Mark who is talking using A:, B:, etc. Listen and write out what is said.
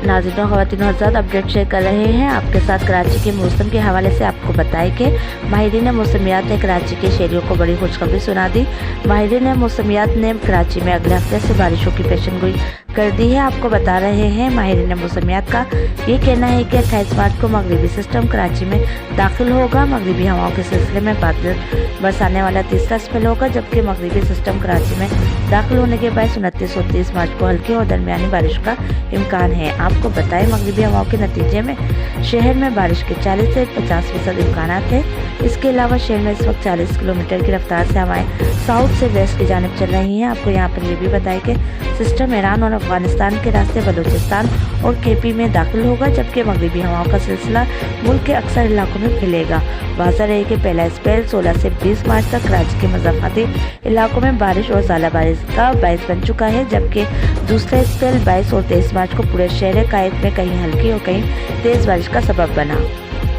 A: नाज़रीन और ख़वातीन हज़रात, अपडेट शेयर कर रहे हैं आपके साथ कराची के मौसम के हवाले से। आपको बताएं कि माहिरीन मौसमियात ने कराची के शहरियों को बड़ी खुशखबरी सुना दी। माहिरीन मौसमियात ने कराची में अगले हफ्ते से बारिशों की पेशन गोई कर दी है। आपको बता रहे हैं माहिरीन मौसमियात का ये कहना है कि 28 मार्च को मगरिबी सिस्टम कराची में दाखिल होगा। मगरिबी हवाओं के सिलसिले में बादल बरसाने वाला तीसरा स्पेल होगा, जबकि मगरिबी सिस्टम कराची में दाखिल होने के बाद 29 और 30 मार्च को हल्की और दरमियानी बारिश का इम्कान है। आपको बताएं मगरिबी हवाओं के नतीजे में शहर में बारिश के 40 से 50% इम्कान है। इसके अलावा शहर में इस वक्त 40 किलोमीटर की रफ्तार से हवाएं साउथ से वेस्ट की जानिब चल रही हैं। आपको यहाँ पर ये भी बताया कि सिस्टम ईरान और अफगानिस्तान के रास्ते बलूचिस्तान और केपी में दाखिल होगा, जबकि मगरिबी हवाओं का सिलसिला मुल्क के अक्सर इलाकों में फैलेगा। वाज़ह रहे कि पहला स्पेल 16 से 20 मार्च तक कराची के मज़ाफ़ाती इलाकों में बारिश और ज़्यादा बारिश का बायस बन चुका है, जबकि दूसरा स्पेल 22 और 23 मार्च को पूरे शहर कायद में कहीं हल्की और कहीं तेज़ बारिश का सबब बना।